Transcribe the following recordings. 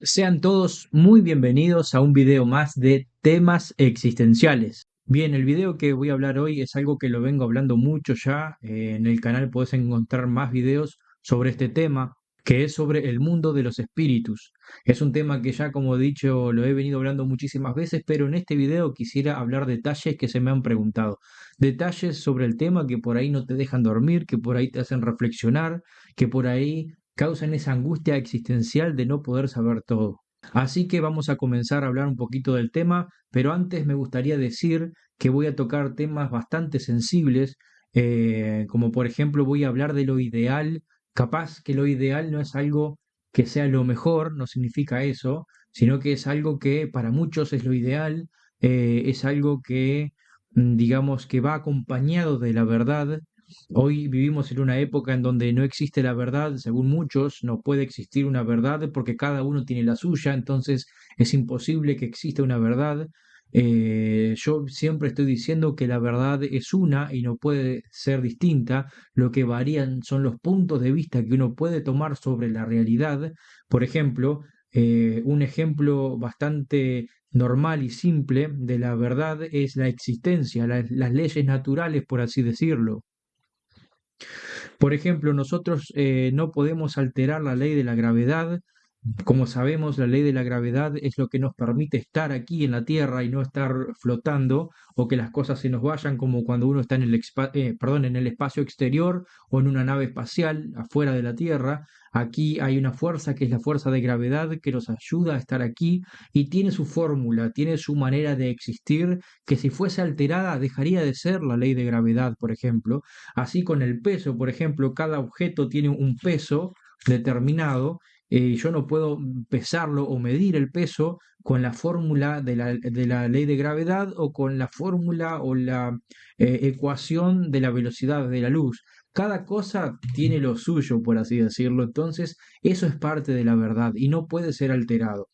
Sean todos muy bienvenidos a un video más de temas existenciales. Bien, el video que voy a hablar hoy es algo que lo vengo hablando mucho ya. En el canal puedes encontrar más videos sobre este tema, que es sobre el mundo de los espíritus. Es un tema que ya, como he dicho, lo he venido hablando muchísimas veces, pero en este video quisiera hablar detalles que se me han preguntado. Detalles sobre el tema que por ahí no te dejan dormir, que por ahí te hacen reflexionar, que por ahí causan esa angustia existencial de no poder saber todo. Así que vamos a comenzar a hablar un poquito del tema, pero antes me gustaría decir que voy a tocar temas bastante sensibles, como por ejemplo voy a hablar de lo ideal. Capaz que lo ideal no es algo que sea lo mejor, no significa eso, sino que es algo que para muchos es lo ideal, es algo que digamos que va acompañado de la verdad. Hoy vivimos en una época en donde no existe la verdad, según muchos, no puede existir una verdad porque cada uno tiene la suya, entonces es imposible que exista una verdad. Yo siempre estoy diciendo que la verdad es una y no puede ser distinta, lo que varían son los puntos de vista que uno puede tomar sobre la realidad. Por ejemplo, un ejemplo bastante normal y simple de la verdad es la existencia, las leyes naturales, por así decirlo. Por ejemplo, nosotros no podemos alterar la ley de la gravedad. Como sabemos, la ley de la gravedad es lo que nos permite estar aquí en la Tierra y no estar flotando o que las cosas se nos vayan como cuando uno está en en el espacio exterior o en una nave espacial afuera de la Tierra. Aquí hay una fuerza que es la fuerza de gravedad que nos ayuda a estar aquí y tiene su fórmula, tiene su manera de existir que si fuese alterada dejaría de ser la ley de gravedad, por ejemplo. Así con el peso, por ejemplo, cada objeto tiene un peso determinado. Yo no puedo pesarlo o medir el peso con la fórmula de la ley de gravedad o con la fórmula o la ecuación de la velocidad de la luz. Cada cosa tiene lo suyo, por así decirlo. Entonces, eso es parte de la verdad y no puede ser alterado.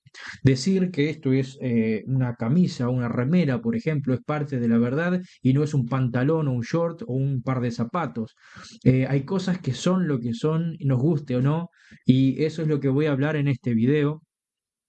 Decir que esto es una camisa o una remera, por ejemplo, es parte de la verdad y no es un pantalón o un short o un par de zapatos. Hay cosas que son lo que son, nos guste o no, y eso es lo que voy a hablar en este video.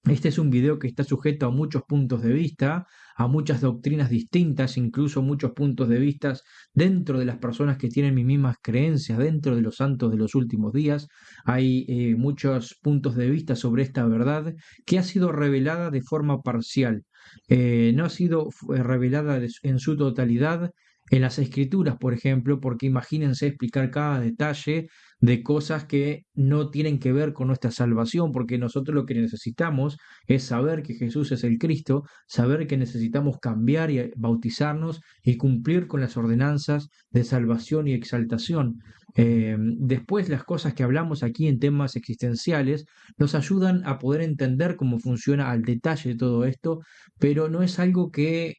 Este es un video que está sujeto a muchos puntos de vista, a muchas doctrinas distintas, incluso muchos puntos de vista dentro de las personas que tienen mis mismas creencias, dentro de los santos de los últimos días. Hay muchos puntos de vista sobre esta verdad que ha sido revelada de forma parcial. No ha sido revelada en su totalidad en las escrituras, por ejemplo, porque imagínense explicar cada detalle de cosas que no tienen que ver con nuestra salvación, porque nosotros lo que necesitamos es saber que Jesús es el Cristo, saber que necesitamos cambiar y bautizarnos y cumplir con las ordenanzas de salvación y exaltación. Después las cosas que hablamos aquí en temas existenciales nos ayudan a poder entender cómo funciona al detalle todo esto, pero no es algo que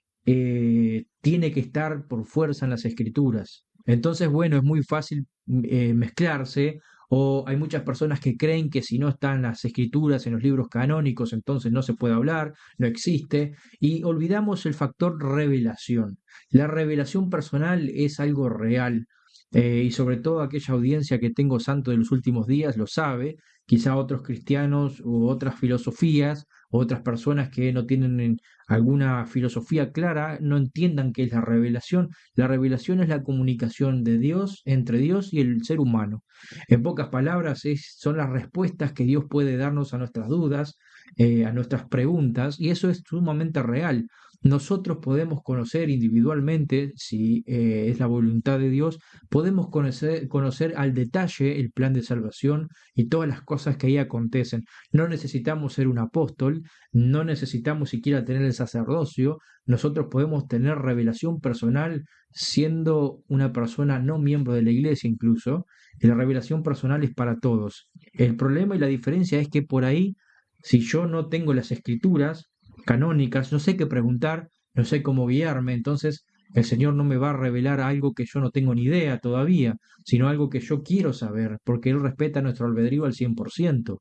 tiene que estar por fuerza en las escrituras. Entonces, bueno, es muy fácil mezclarse, o hay muchas personas que creen que si no están las escrituras en los libros canónicos, entonces no se puede hablar, no existe, y olvidamos el factor revelación. La revelación personal es algo real, y sobre todo aquella audiencia que tengo santo de los últimos días lo sabe, quizá otros cristianos u otras filosofías, u otras personas que no tienen alguna filosofía clara, no entiendan qué es la revelación. La revelación es la comunicación de Dios entre Dios y el ser humano. En pocas palabras, son las respuestas que Dios puede darnos a nuestras dudas, a nuestras preguntas, y eso es sumamente real. Nosotros podemos conocer individualmente, si es la voluntad de Dios, podemos conocer al detalle el plan de salvación y todas las cosas que ahí acontecen. No necesitamos ser un apóstol, no necesitamos siquiera tener el sacerdocio, nosotros podemos tener revelación personal siendo una persona no miembro de la iglesia incluso, y la revelación personal es para todos. El problema y la diferencia es que por ahí, si yo no tengo las escrituras canónicas, no sé qué preguntar, no sé cómo guiarme, entonces el Señor no me va a revelar algo que yo no tengo ni idea todavía, sino algo que yo quiero saber, porque Él respeta nuestro albedrío al 100%.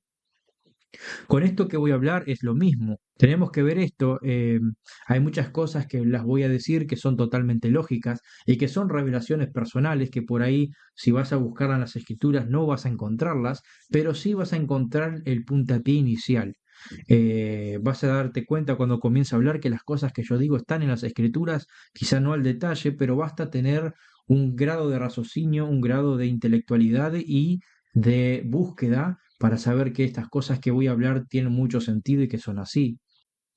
Con esto que voy a hablar es lo mismo. Tenemos que ver esto. Hay muchas cosas que las voy a decir que son totalmente lógicas y que son revelaciones personales que por ahí, si vas a buscar en las escrituras, no vas a encontrarlas, pero sí vas a encontrar el puntapié inicial. Vas a darte cuenta cuando comienza a hablar que las cosas que yo digo están en las escrituras, quizá no al detalle, pero basta tener un grado de raciocinio, un grado de intelectualidad y de búsqueda para saber que estas cosas que voy a hablar tienen mucho sentido y que son así.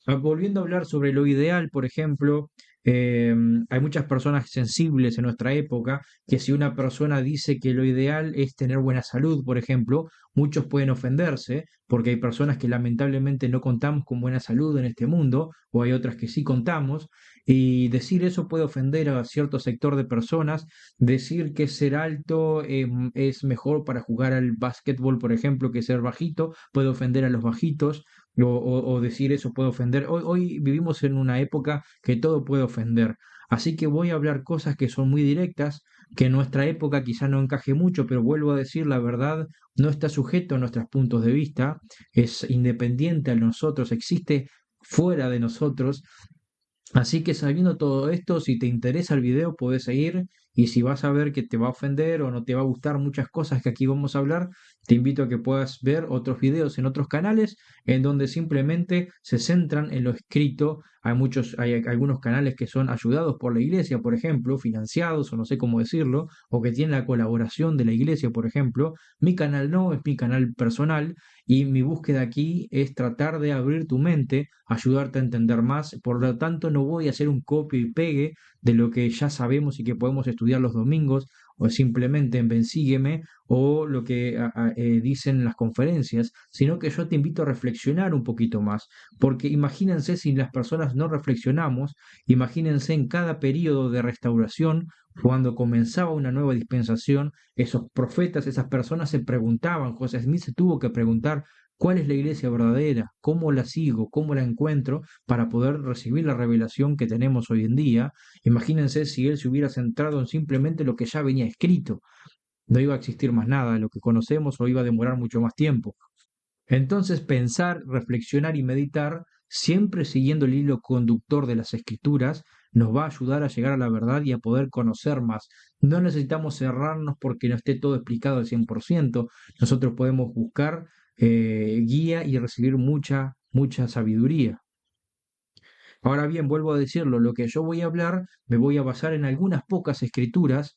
Volviendo a hablar sobre lo ideal, por ejemplo, eh, hay muchas personas sensibles en nuestra época que si una persona dice que lo ideal es tener buena salud, por ejemplo, muchos pueden ofenderse porque hay personas que lamentablemente no contamos con buena salud en este mundo o hay otras que sí contamos y decir eso puede ofender a cierto sector de personas, decir que ser alto es mejor para jugar al básquetbol, por ejemplo, que ser bajito, puede ofender a los bajitos o decir eso puede ofender. Hoy vivimos en una época que todo puede ofender. Así que voy a hablar cosas que son muy directas, que en nuestra época quizá no encaje mucho, pero vuelvo a decir la verdad, no está sujeto a nuestros puntos de vista, es independiente a nosotros, existe fuera de nosotros. Así que sabiendo todo esto, si te interesa el video, puedes seguir y si vas a ver que te va a ofender o no te va a gustar muchas cosas que aquí vamos a hablar, te invito a que puedas ver otros videos en otros canales en donde simplemente se centran en lo escrito. Hay algunos canales que son ayudados por la iglesia, por ejemplo, financiados o no sé cómo decirlo, o que tienen la colaboración de la iglesia, por ejemplo. Mi canal no, es mi canal personal y mi búsqueda aquí es tratar de abrir tu mente, ayudarte a entender más. Por lo tanto, no voy a hacer un copio y pegue de lo que ya sabemos y que podemos estudiar los domingos, o simplemente en Ven Sígueme, o lo que dicen las conferencias, sino que yo te invito a reflexionar un poquito más. Porque imagínense si las personas no reflexionamos, imagínense en cada periodo de restauración, cuando comenzaba una nueva dispensación, esos profetas, esas personas se preguntaban, José Smith se tuvo que preguntar cuál es la iglesia verdadera, cómo la sigo, cómo la encuentro para poder recibir la revelación que tenemos hoy en día. Imagínense si él se hubiera centrado en simplemente lo que ya venía escrito. No iba a existir más nada de lo que conocemos o iba a demorar mucho más tiempo. Entonces pensar, reflexionar y meditar, siempre siguiendo el hilo conductor de las escrituras, nos va a ayudar a llegar a la verdad y a poder conocer más. No necesitamos cerrarnos porque no esté todo explicado al 100%. Nosotros podemos buscar guía y recibir mucha sabiduría. Ahora bien, vuelvo a decirlo, lo que yo voy a hablar me voy a basar en algunas pocas escrituras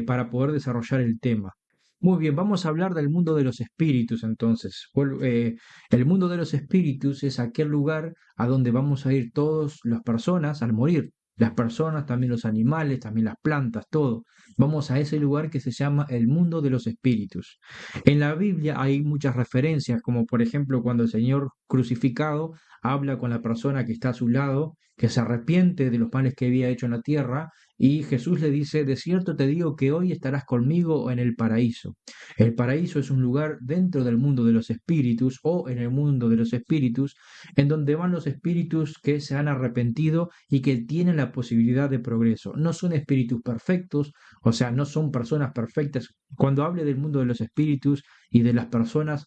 para poder desarrollar el tema. Muy bien, vamos a hablar del mundo de los espíritus entonces. El mundo de los espíritus es aquel lugar a donde vamos a ir todas las personas al morir. Las personas, también los animales, también las plantas, todo. Vamos a ese lugar que se llama el mundo de los espíritus. En la Biblia hay muchas referencias, como por ejemplo cuando el Señor crucificado habla con la persona que está a su lado, que se arrepiente de los males que había hecho en la tierra, y Jesús le dice, de cierto te digo que hoy estarás conmigo en el paraíso. El paraíso es un lugar dentro del mundo de los espíritus o en el mundo de los espíritus, en donde van los espíritus que se han arrepentido y que tienen la posibilidad de progreso. No son espíritus perfectos, o sea, no son personas perfectas. Cuando hable del mundo de los espíritus y de las personas,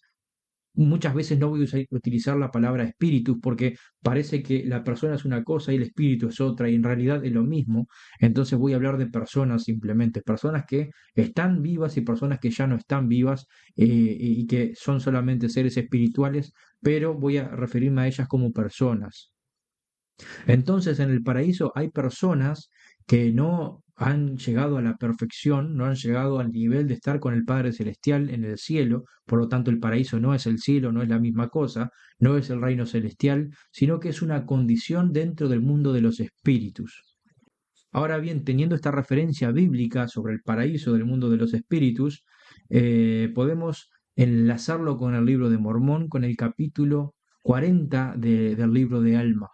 muchas veces no voy a utilizar la palabra espíritus porque parece que la persona es una cosa y el espíritu es otra y en realidad es lo mismo. Entonces voy a hablar de personas simplemente, personas que están vivas y personas que ya no están vivas y que son solamente seres espirituales, pero voy a referirme a ellas como personas. Entonces, en el paraíso hay personas que no han llegado a la perfección, no han llegado al nivel de estar con el Padre Celestial en el cielo, por lo tanto el paraíso no es el cielo, no es la misma cosa, no es el reino celestial, sino que es una condición dentro del mundo de los espíritus. Ahora bien, teniendo esta referencia bíblica sobre el paraíso del mundo de los espíritus, podemos enlazarlo con el libro de Mormón, con el capítulo 40 del libro de Alma.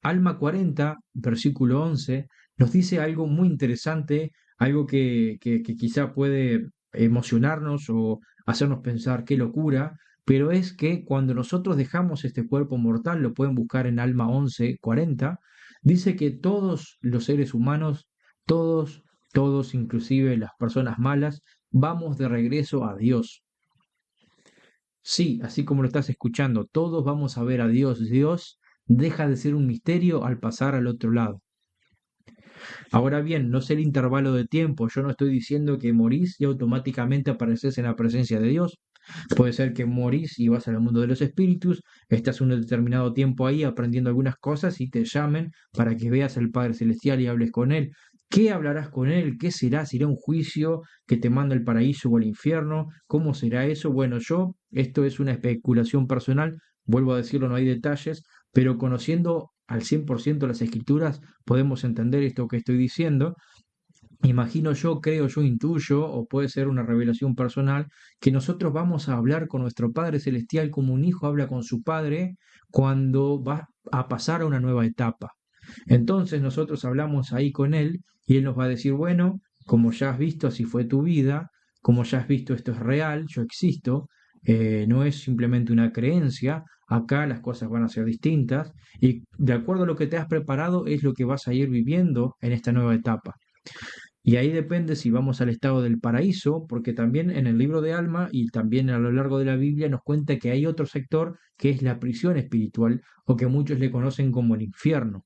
Alma 40, versículo 11, nos dice algo muy interesante, algo que quizá puede emocionarnos o hacernos pensar qué locura, pero es que cuando nosotros dejamos este cuerpo mortal, lo pueden buscar en Alma 11, 40, dice que todos los seres humanos, todos, inclusive las personas malas, vamos de regreso a Dios. Sí, así como lo estás escuchando, todos vamos a ver a Dios. Dios deja de ser un misterio al pasar al otro lado. Ahora bien, no sé el intervalo de tiempo, yo no estoy diciendo que morís y automáticamente apareces en la presencia de Dios. Puede ser que morís y vas al mundo de los espíritus, estás un determinado tiempo ahí aprendiendo algunas cosas y te llamen para que veas al Padre Celestial y hables con Él. ¿Qué hablarás con Él? ¿Qué será? ¿Será un juicio que te manda al paraíso o al infierno? ¿Cómo será eso? Bueno, esto es una especulación personal, vuelvo a decirlo, no hay detalles, pero conociendo al 100% las escrituras podemos entender esto que estoy diciendo. Imagino yo, creo yo, intuyo, o puede ser una revelación personal, que nosotros vamos a hablar con nuestro Padre Celestial como un hijo habla con su padre cuando va a pasar a una nueva etapa. Entonces nosotros hablamos ahí con Él y Él nos va a decir, bueno, como ya has visto, así fue tu vida, como ya has visto, esto es real, yo existo, no es simplemente una creencia, acá las cosas van a ser distintas y de acuerdo a lo que te has preparado es lo que vas a ir viviendo en esta nueva etapa. Y ahí depende si vamos al estado del paraíso, porque también en el libro de Alma y también a lo largo de la Biblia nos cuenta que hay otro sector que es la prisión espiritual o que muchos le conocen como el infierno.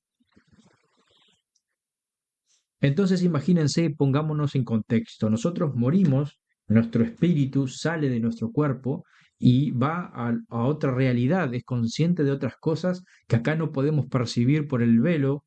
Entonces imagínense, pongámonos en contexto, nosotros morimos, nuestro espíritu sale de nuestro cuerpo y va a otra realidad, es consciente de otras cosas que acá no podemos percibir por el velo.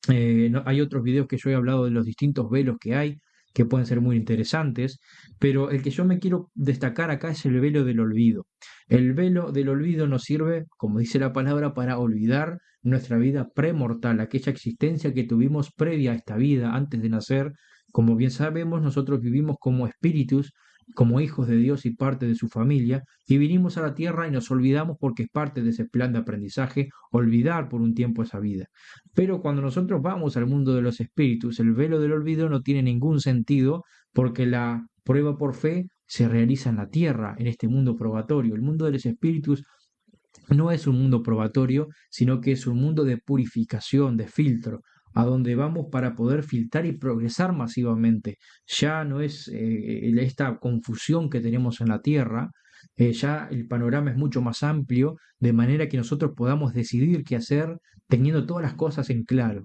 Hay otros videos que yo he hablado de los distintos velos que hay, que pueden ser muy interesantes, pero el que yo me quiero destacar acá es el velo del olvido. El velo del olvido nos sirve, como dice la palabra, para olvidar nuestra vida premortal, aquella existencia que tuvimos previa a esta vida, antes de nacer. Como bien sabemos, nosotros vivimos como espíritus, como hijos de Dios y parte de su familia, y vinimos a la tierra y nos olvidamos porque es parte de ese plan de aprendizaje, olvidar por un tiempo esa vida. Pero cuando nosotros vamos al mundo de los espíritus, el velo del olvido no tiene ningún sentido porque la prueba por fe se realiza en la tierra, en este mundo probatorio. El mundo de los espíritus no es un mundo probatorio, sino que es un mundo de purificación, de filtro, a donde vamos para poder filtrar y progresar masivamente. Ya no es esta confusión que tenemos en la Tierra, ya el panorama es mucho más amplio, de manera que nosotros podamos decidir qué hacer teniendo todas las cosas en claro.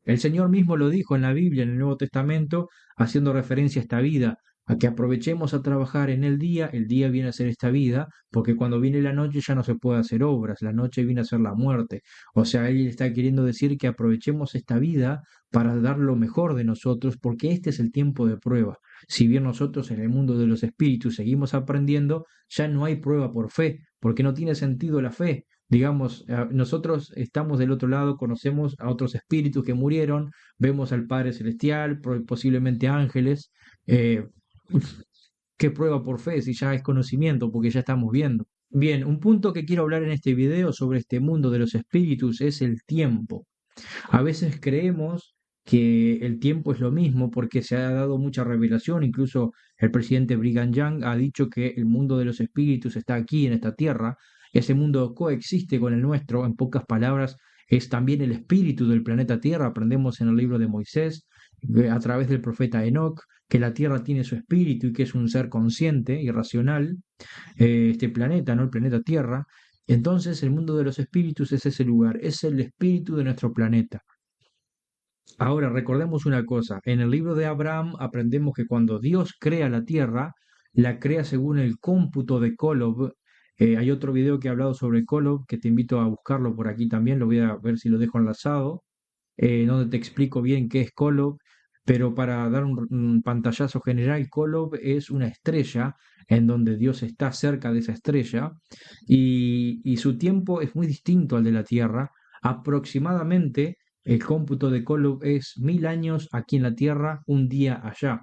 El Señor mismo lo dijo en la Biblia, en el Nuevo Testamento, haciendo referencia a esta vida, a que aprovechemos a trabajar en el día viene a ser esta vida, porque cuando viene la noche ya no se puede hacer obras, la noche viene a ser la muerte. O sea, Él está queriendo decir que aprovechemos esta vida para dar lo mejor de nosotros, porque este es el tiempo de prueba. Si bien nosotros en el mundo de los espíritus seguimos aprendiendo, ya no hay prueba por fe, porque no tiene sentido la fe. Digamos, nosotros estamos del otro lado, conocemos a otros espíritus que murieron, vemos al Padre Celestial, posiblemente ángeles. eh, ¿Qué prueba por fe si ya es conocimiento? Porque ya estamos viendo. Bien, un punto que quiero hablar en este video sobre este mundo de los espíritus es el tiempo. A veces creemos que el tiempo es lo mismo porque se ha dado mucha revelación, incluso el presidente Brigham Young ha dicho que el mundo de los espíritus está aquí en esta tierra, ese mundo coexiste con el nuestro, en pocas palabras, es también el espíritu del planeta Tierra, aprendemos en el libro de Moisés, a través del profeta Enoch, que la Tierra tiene su espíritu y que es un ser consciente y racional, este planeta, ¿no? El planeta Tierra. Entonces el mundo de los espíritus es ese lugar, es el espíritu de nuestro planeta. Ahora recordemos una cosa, en el libro de Abraham aprendemos que cuando Dios crea la tierra, la crea según el cómputo de Kolob. Hay otro video que he hablado sobre Kolob, que te invito a buscarlo por aquí también, lo voy a ver si lo dejo enlazado, donde te explico bien qué es Kolob, pero para dar un pantallazo general, Kolob es una estrella en donde Dios está cerca de esa estrella y su tiempo es muy distinto al de la Tierra. Aproximadamente el cómputo de Kolob es 1000 años aquí en la Tierra, un día allá.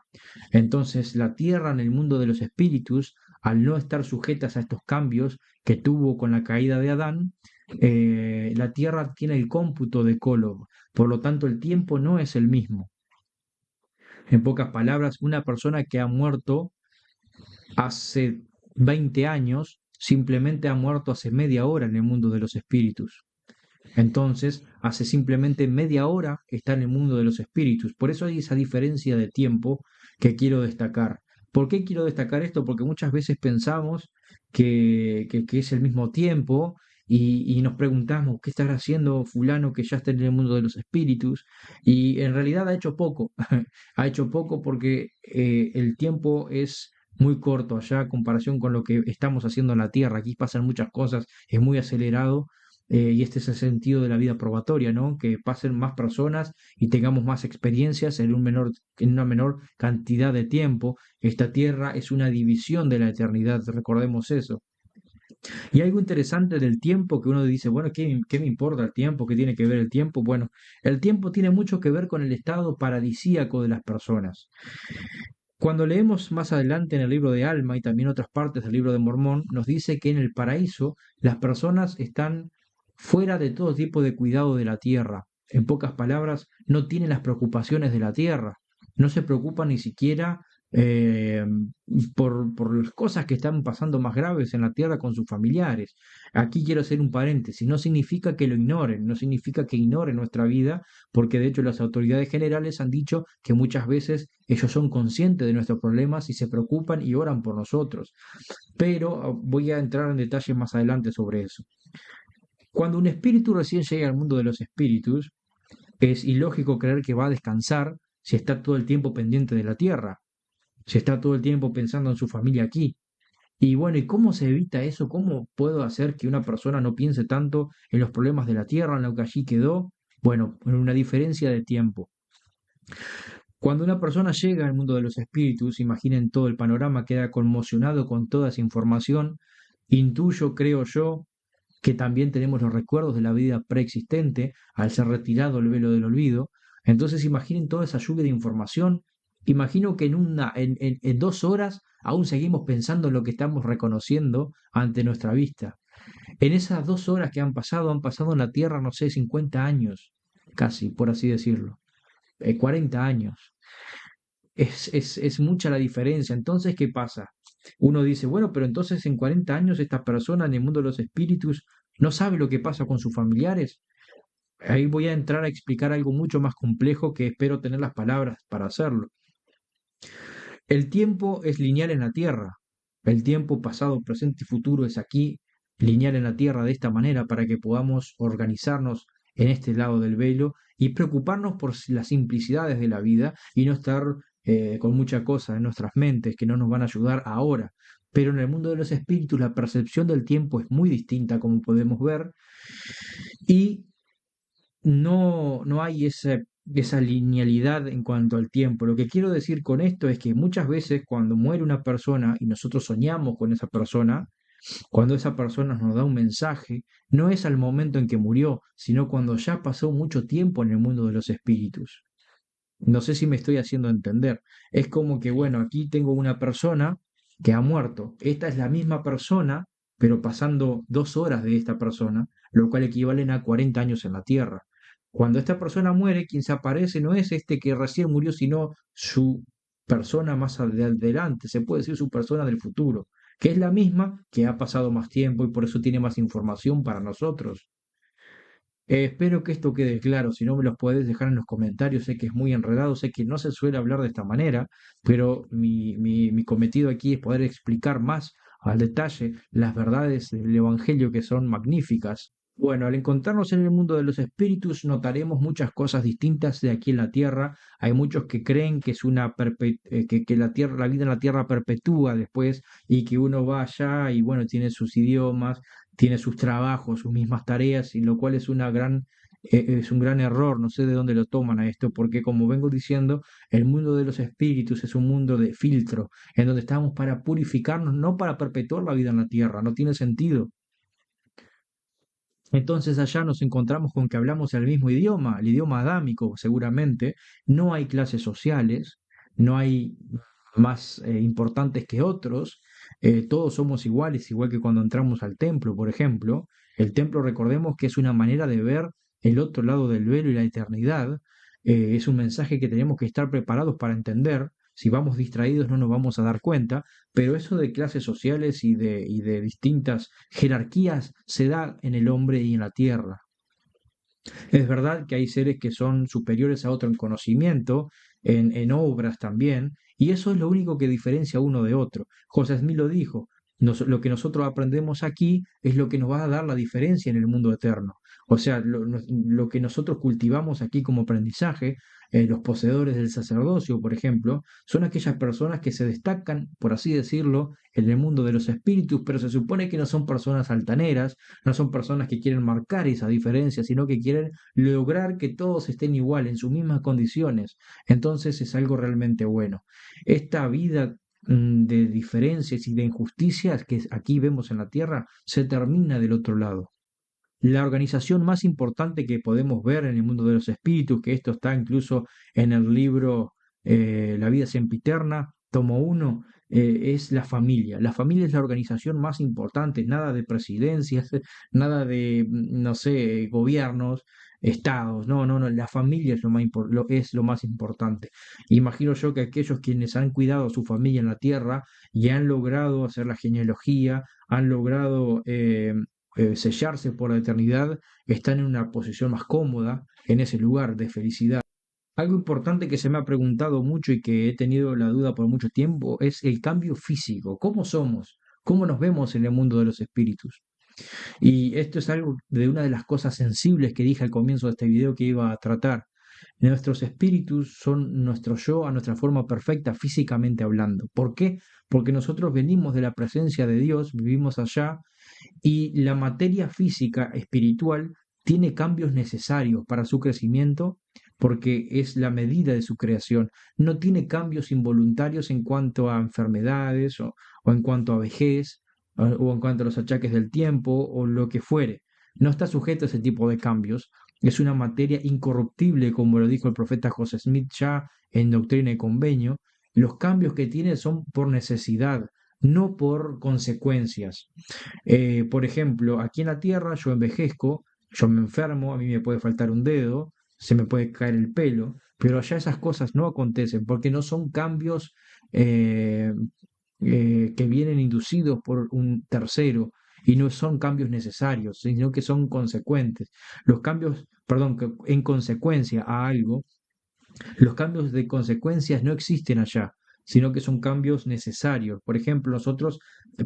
Entonces la Tierra en el mundo de los espíritus, al no estar sujetas a estos cambios que tuvo con la caída de Adán, la Tierra tiene el cómputo de Kolob, por lo tanto el tiempo no es el mismo. En pocas palabras, una persona que ha muerto hace 20 años simplemente ha muerto hace media hora en el mundo de los espíritus. Entonces, hace simplemente media hora está en el mundo de los espíritus. Por eso hay esa diferencia de tiempo que quiero destacar. ¿Por qué quiero destacar esto? Porque muchas veces pensamos que es el mismo tiempo y nos preguntamos, ¿qué estará haciendo fulano que ya está en el mundo de los espíritus? Y en realidad ha hecho poco. Ha hecho poco porque el tiempo es muy corto allá a comparación con lo que estamos haciendo en la Tierra. Aquí pasan muchas cosas, es muy acelerado. Y este es el sentido de la vida probatoria, ¿no? Que pasen más personas y tengamos más experiencias en una menor cantidad de tiempo. Esta tierra es una división de la eternidad, recordemos eso. Y algo interesante del tiempo que uno dice, bueno, ¿qué me importa el tiempo? ¿Qué tiene que ver el tiempo? Bueno, el tiempo tiene mucho que ver con el estado paradisíaco de las personas. Cuando leemos más adelante en el libro de Alma y también otras partes del libro de Mormón, nos dice que en el paraíso las personas están fuera de todo tipo de cuidado de la tierra. En pocas palabras, no tienen las preocupaciones de la tierra. No se preocupan ni siquiera eh, por las cosas que están pasando más graves en la tierra con sus familiares. Aquí quiero hacer un paréntesis. No significa que lo ignoren, no significa que ignoren nuestra vida, porque de hecho las autoridades generales han dicho que muchas veces ellos son conscientes de nuestros problemas y se preocupan y oran por nosotros. Pero voy a entrar en detalle más adelante sobre eso. Cuando un espíritu recién llega al mundo de los espíritus, es ilógico creer que va a descansar si está todo el tiempo pendiente de la tierra, si está todo el tiempo pensando en su familia aquí. Y bueno, ¿y cómo se evita eso? ¿Cómo puedo hacer que una persona no piense tanto en los problemas de la tierra, en lo que allí quedó? Bueno, en una diferencia de tiempo. Cuando una persona llega al mundo de los espíritus, imaginen todo el panorama, queda conmocionado con toda esa información, intuyo, creo yo, que también tenemos los recuerdos de la vida preexistente al ser retirado el velo del olvido. Entonces imaginen toda esa lluvia de información. Imagino que en 2 horas aún seguimos pensando en lo que estamos reconociendo ante nuestra vista. En esas 2 horas que han pasado en la Tierra, no sé, 50 años, casi, por así decirlo, 40 años. Es mucha la diferencia. Entonces, ¿qué pasa? Uno dice, bueno, pero entonces en 40 años esta persona en el mundo de los espíritus no sabe lo que pasa con sus familiares. Ahí voy a entrar a explicar algo mucho más complejo que espero tener las palabras para hacerlo. El tiempo es lineal en la Tierra. El tiempo pasado, presente y futuro es aquí, lineal en la Tierra de esta manera para que podamos organizarnos en este lado del velo y preocuparnos por las simplicidades de la vida y no estar con mucha cosa en nuestras mentes que no nos van a ayudar ahora. Pero en el mundo de los espíritus la percepción del tiempo es muy distinta, como podemos ver, y no hay esa linealidad en cuanto al tiempo. Lo que quiero decir con esto es que muchas veces cuando muere una persona y nosotros soñamos con esa persona, cuando esa persona nos da un mensaje, no es al momento en que murió, sino cuando ya pasó mucho tiempo en el mundo de los espíritus. No sé si me estoy haciendo entender. Es como que, bueno, aquí tengo una persona que ha muerto. Esta es la misma persona, pero pasando 2 horas de esta persona, lo cual equivalen a 40 años en la Tierra. Cuando esta persona muere, quien se aparece no es este que recién murió, sino su persona más adelante, se puede decir su persona del futuro, que es la misma que ha pasado más tiempo y por eso tiene más información para nosotros. Espero que esto quede claro, si no me los puedes dejar en los comentarios, sé que es muy enredado, sé que no se suele hablar de esta manera, pero mi cometido aquí es poder explicar más al detalle las verdades del Evangelio que son magníficas. Bueno, al encontrarnos en el mundo de los espíritus notaremos muchas cosas distintas de aquí en la tierra. Hay muchos que creen que es que la tierra, la vida en la tierra perpetúa después y que uno va allá y bueno, tiene sus idiomas, tiene sus trabajos, sus mismas tareas, y lo cual es un gran error. No sé de dónde lo toman a esto, porque como vengo diciendo, el mundo de los espíritus es un mundo de filtro, en donde estamos para purificarnos, no para perpetuar la vida en la tierra, no tiene sentido. Entonces allá nos encontramos con que hablamos el mismo idioma, el idioma adámico seguramente, no hay clases sociales, no hay más importantes que otros, todos somos iguales, igual que cuando entramos al templo, por ejemplo. El templo, recordemos que es una manera de ver el otro lado del velo y la eternidad, es un mensaje que tenemos que estar preparados para entender. Si vamos distraídos no nos vamos a dar cuenta, pero eso de clases sociales y de distintas jerarquías se da en el hombre y en la tierra. Es verdad que hay seres que son superiores a otro en conocimiento, en obras también, y eso es lo único que diferencia uno de otro. José Smith lo dijo, lo que nosotros aprendemos aquí es lo que nos va a dar la diferencia en el mundo eterno. O sea, lo que nosotros cultivamos aquí como aprendizaje, los poseedores del sacerdocio, por ejemplo, son aquellas personas que se destacan, por así decirlo, en el mundo de los espíritus, pero se supone que no son personas altaneras, no son personas que quieren marcar esa diferencia, sino que quieren lograr que todos estén igual, en sus mismas condiciones. Entonces es algo realmente bueno. Esta vida de diferencias y de injusticias que aquí vemos en la tierra se termina del otro lado. La organización más importante que podemos ver en el mundo de los espíritus, que esto está incluso en el libro La vida sempiterna, tomo uno, es la familia. La familia es la organización más importante, nada de presidencias, nada de, no sé, gobiernos, estados, no, no, no, la familia es es lo más importante. Imagino yo que aquellos quienes han cuidado a su familia en la tierra y han logrado hacer la genealogía, han logrado sellarse por la eternidad, están en una posición más cómoda en ese lugar de felicidad. Algo importante que se me ha preguntado mucho y que he tenido la duda por mucho tiempo es el cambio físico. ¿Cómo somos? ¿Cómo nos vemos en el mundo de los espíritus? Y esto es algo de una de las cosas sensibles que dije al comienzo de este video que iba a tratar. Nuestros espíritus son nuestro yo a nuestra forma perfecta físicamente hablando. ¿Por qué? Porque nosotros venimos de la presencia de Dios, vivimos allá y la materia física espiritual tiene cambios necesarios para su crecimiento porque es la medida de su creación. No tiene cambios involuntarios en cuanto a enfermedades o en cuanto a vejez o en cuanto a los achaques del tiempo o lo que fuere. No está sujeto a ese tipo de cambios. Es una materia incorruptible, como lo dijo el profeta José Smith ya en Doctrina y Convenio. Los cambios que tiene son por necesidad, no por consecuencias. Por ejemplo, aquí en la Tierra yo envejezco, yo me enfermo, a mí me puede faltar un dedo, se me puede caer el pelo, pero allá esas cosas no acontecen porque no son cambios eh, que vienen inducidos por un tercero y no son cambios necesarios, sino que son consecuentes. Los cambios, perdón, que en consecuencia a algo, los cambios de consecuencias no existen allá, sino que son cambios necesarios. Por ejemplo, nosotros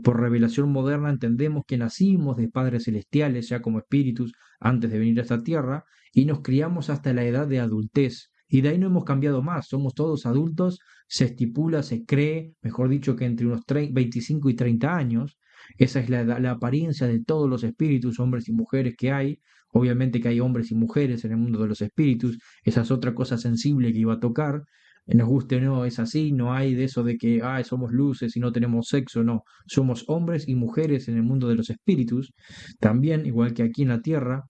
por revelación moderna entendemos que nacimos de padres celestiales ya como espíritus antes de venir a esta tierra y nos criamos hasta la edad de adultez. Y de ahí no hemos cambiado más, somos todos adultos, se estipula, se cree, mejor dicho, que entre unos 25 y 30 años, esa es la apariencia de todos los espíritus, hombres y mujeres que hay. Obviamente que hay hombres y mujeres en el mundo de los espíritus, esa es otra cosa sensible que iba a tocar. Nos guste o no, es así, no hay de eso de que somos luces y no tenemos sexo, no. Somos hombres y mujeres en el mundo de los espíritus, también, igual que aquí en la tierra,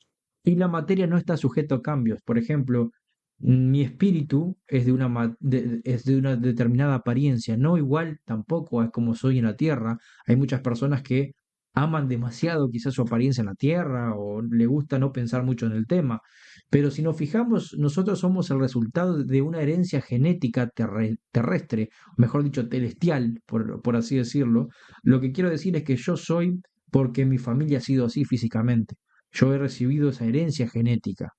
y la materia no está sujeta a cambios. Por ejemplo, mi espíritu es es de una determinada apariencia, no igual tampoco es como soy en la tierra. Hay muchas personas que aman demasiado quizás su apariencia en la tierra o le gusta no pensar mucho en el tema, pero si nos fijamos, nosotros somos el resultado de una herencia genética terrestre, mejor dicho, celestial, por así decirlo. Lo que quiero decir es que yo soy porque mi familia ha sido así físicamente. Yo he recibido esa herencia genética.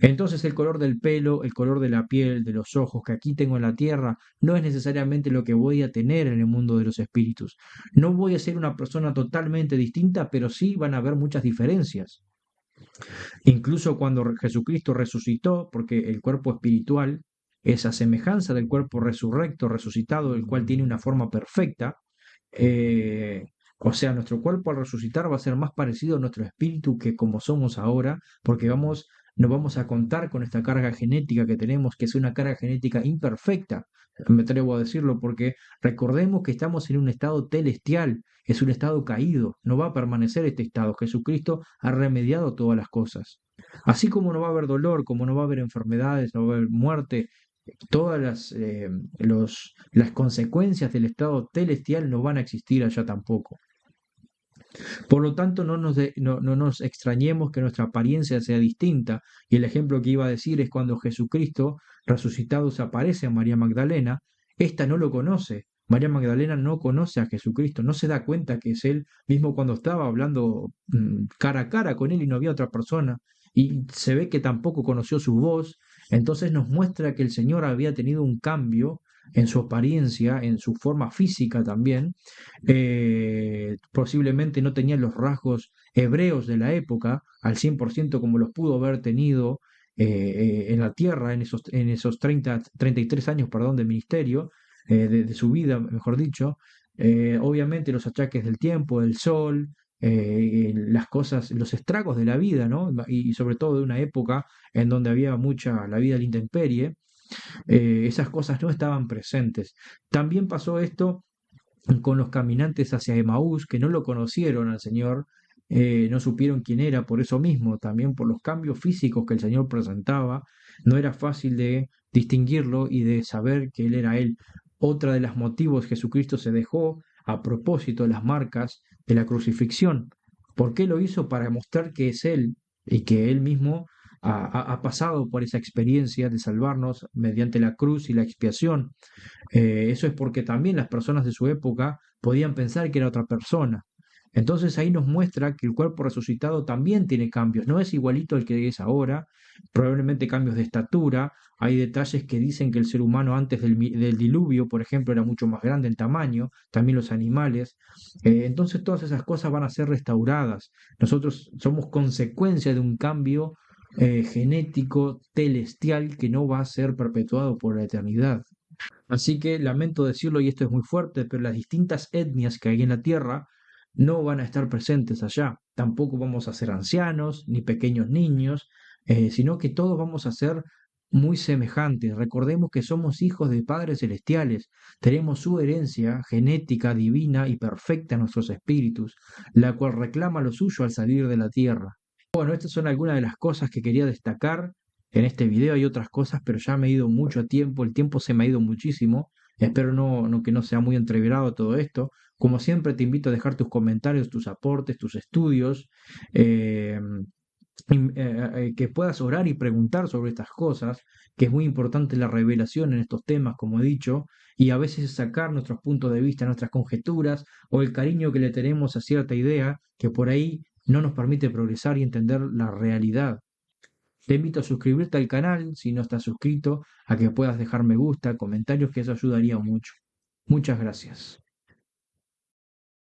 Entonces el color del pelo, el color de la piel, de los ojos que aquí tengo en la tierra, no es necesariamente lo que voy a tener en el mundo de los espíritus. No voy a ser una persona totalmente distinta, pero sí van a haber muchas diferencias. Incluso cuando Jesucristo resucitó, porque el cuerpo espiritual es a semejanza del cuerpo resurrecto, resucitado, el cual tiene una forma perfecta, eh, o sea, nuestro cuerpo al resucitar va a ser más parecido a nuestro espíritu que como somos ahora, porque no vamos a contar con esta carga genética que tenemos, que es una carga genética imperfecta, me atrevo a decirlo, porque recordemos que estamos en un estado celestial, es un estado caído, no va a permanecer este estado. Jesucristo ha remediado todas las cosas. Así como no va a haber dolor, como no va a haber enfermedades, no va a haber muerte, todas las consecuencias del estado celestial no van a existir allá tampoco. Por lo tanto, no nos extrañemos que nuestra apariencia sea distinta. Y el ejemplo que iba a decir es cuando Jesucristo resucitado se aparece a María Magdalena, ésta no lo conoce. María Magdalena no conoce a Jesucristo, no se da cuenta que es Él, mismo cuando estaba hablando cara a cara con Él y no había otra persona. Y se ve que tampoco conoció su voz, entonces nos muestra que el Señor había tenido un cambio en su apariencia, en su forma física también. Posiblemente no tenían los rasgos hebreos de la época al 100% como los pudo haber tenido en la tierra en esos 33 años, perdón, de ministerio, de su vida, mejor dicho. Obviamente los achaques del tiempo, del sol, las cosas, los estragos de la vida, ¿no? Y sobre todo de una época en donde había mucha la vida a la intemperie, esas cosas no estaban presentes. También pasó esto con los caminantes hacia Emaús, que no lo conocieron al Señor, no supieron quién era, por eso mismo, también por los cambios físicos que el Señor presentaba, no era fácil de distinguirlo y de saber que Él era Él. Otra de los motivos Jesucristo se dejó a propósito las marcas de la crucifixión. ¿Por qué lo hizo? Para mostrar que es Él y que Él mismo ha pasado por esa experiencia de salvarnos mediante la cruz y la expiación. Eso es porque también las personas de su época podían pensar que era otra persona. Entonces ahí nos muestra que el cuerpo resucitado también tiene cambios, no es igualito al que es ahora, probablemente cambios de estatura, hay detalles que dicen que el ser humano antes del diluvio, por ejemplo, era mucho más grande en tamaño, también los animales. Entonces todas esas cosas van a ser restauradas. Nosotros somos consecuencia de un cambio genético celestial que no va a ser perpetuado por la eternidad. Así que lamento decirlo y esto es muy fuerte, pero las distintas etnias que hay en la Tierra no van a estar presentes allá. Tampoco vamos a ser ancianos ni pequeños niños, sino que todos vamos a ser muy semejantes. Recordemos que somos hijos de padres celestiales, tenemos su herencia genética divina y perfecta en nuestros espíritus, la cual reclama lo suyo al salir de la tierra. Bueno, estas son algunas de las cosas que quería destacar en este video. Hay otras cosas, pero ya me he ido mucho tiempo, el tiempo se me ha ido muchísimo. Espero que no sea muy entreverado todo esto. Como siempre, te invito a dejar tus comentarios, tus aportes, tus estudios, eh, que puedas orar y preguntar sobre estas cosas, que es muy importante la revelación en estos temas, como he dicho, y a veces sacar nuestros puntos de vista, nuestras conjeturas o el cariño que le tenemos a cierta idea que por ahí no nos permite progresar y entender la realidad. Te invito a suscribirte al canal si no estás suscrito, a que puedas dejar me gusta, comentarios, que eso ayudaría mucho. Muchas gracias.